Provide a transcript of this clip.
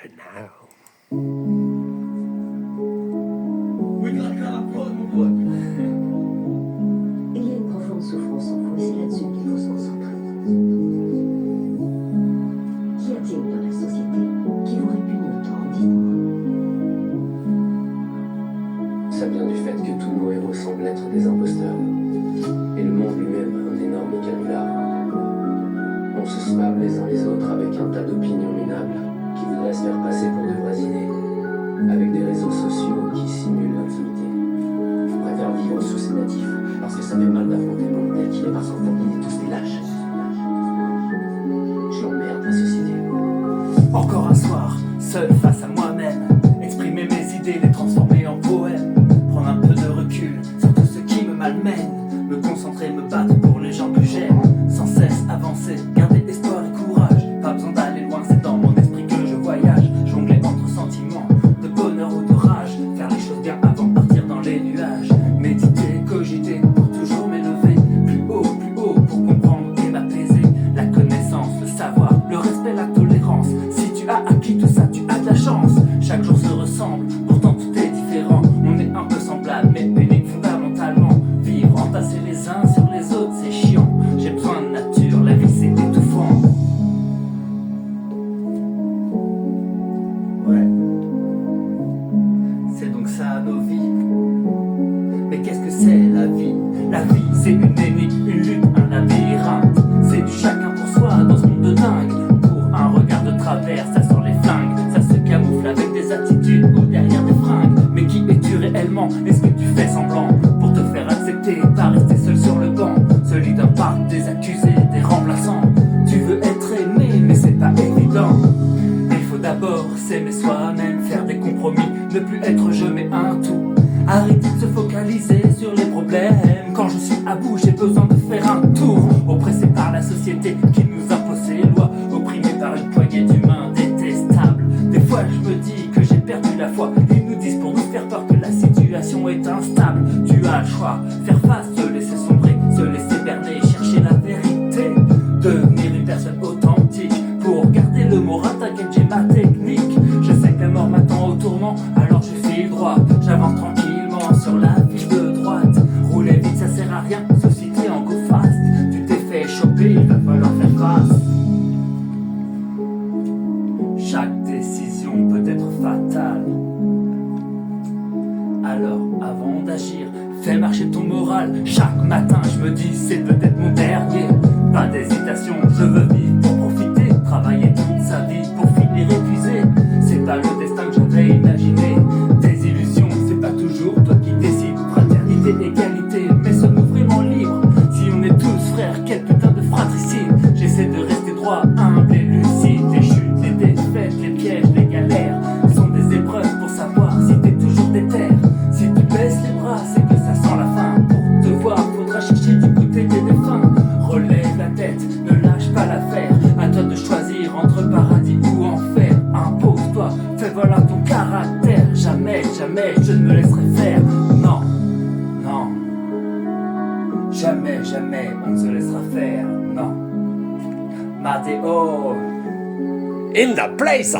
And now. Il y a une profonde souffrance en vous, et c'est là-dessus qu'il faut se concentrer. Qu'y a-t-il dans la société qui vous répugne autant? Dites-moi. Ça vient du fait que tous nos héros semblent être des imposteurs. Et le monde lui-même un énorme canular. On se spam les uns les autres avec un tas d'opinions minables qui voudraient se faire passer pour de vraies idées. Avec des réseaux sociaux qui simulent l'intimité. On préfère vivre sous sédatif parce que ça fait mal d'affronter le monde tel qu'il est par son fait. Il est tous des lâches. Je l'emmerde la société. Encore un soir, seul face à moi-même, exprimer mes idées, les transformer en poèmes, prendre un peu de recul sur tout ce qui me malmène, me concentrer, me battre pour les gens que j'aime, sans cesse avancer, garder espoir et courage, pas besoin d'aller loin, c'est dans mon esprit que je voyage, jongler entre sentiments, de bonheur ou de rage, faire les choses bien avant de partir dans les nuages, méditer, cogiter, pour toujours m'élever, plus haut pour comprendre et m'apaiser, la connaissance, le savoir, le respect, la tolérance, si tu as acquis tout ça, tu as de la chance, chaque jour se ressemble, pourtant tout est différent, on est un peu semblable, mais unique fondamentalement, vivre entassés les uns sur les autres, c'est chiant, j'ai besoin de nature, la vie c'est étouffant. Ouais, c'est donc ça nos vies. Mais qu'est-ce que c'est la vie? La vie c'est une énigme, une lutte, un labyrinthe. C'est du chacun pour soi dans ce monde de dingue. Pour un regard de travers, ça sort les flingues. Ça se camoufle avec des attitudes ou derrière des fringues. Mais qui es-tu réellement? Est-ce que tu fais semblant pour te faire accepter, pas rester seul sur le banc? Celui d'un parc, des accusés, des remplaçants. Tu veux être aimé mais c'est pas évident. Il faut d'abord s'aimer soi-même, faire des compromis, ne plus être je mais un tout. Arrêter de se focaliser sur les problèmes. Quand je suis à bout, j'ai besoin de faire un tour. Oppressé par la société qui nous impose ses lois, opprimé par une poignée d'humains détestables. Des fois je me dis que j'ai perdu la foi. Ils nous disent pour nous faire peur que la situation est instable. Tu as le choix, faire face, se laisser sombrer, se laisser berner, chercher la vérité, devenir une personne authentique. Pour garder le moral, t'inquiète, j'ai ma technique. Je sais que la mort m'attend au tournant, alors je file droit. J'avance tranquillement sur la fiche de droite. Rouler vite, ça sert à rien, société en go fast. Tu t'es fait choper, il va falloir faire face. Chaque décision peut être fatale. Alors, avant d'agir, fais marcher ton moral. Chaque matin, je me dis, c'est peut-être mon dernier. Pas d'hésitation, je veux vivre pour profiter. Travailler toute sa vie pour finir épuisé. C'est pas le destin que j'avais imaginé. Des illusions, c'est pas toujours toi qui décides. Fraternité, égalité, mais sommes-nous vraiment libres? Si on est tous frères, quel putain de fratricide. J'essaie de rester droit, humble et lucide. Les chutes, les défaites, les pièges, les galères sont des épreuves pour savoir si t'es toujours déter. Si tu baisses les bras, c'est que ça sent la fin. Pour te voir, faudra chercher du côté des défunts. Relève la tête, ne lâche pas l'affaire. À toi de choisir entre paradis ou enfer. Impose-toi, fais valoir ton caractère. Jamais, jamais je ne me laisserai faire. Non, non. Jamais, jamais on ne se laissera faire. Non. Matteo. In the place!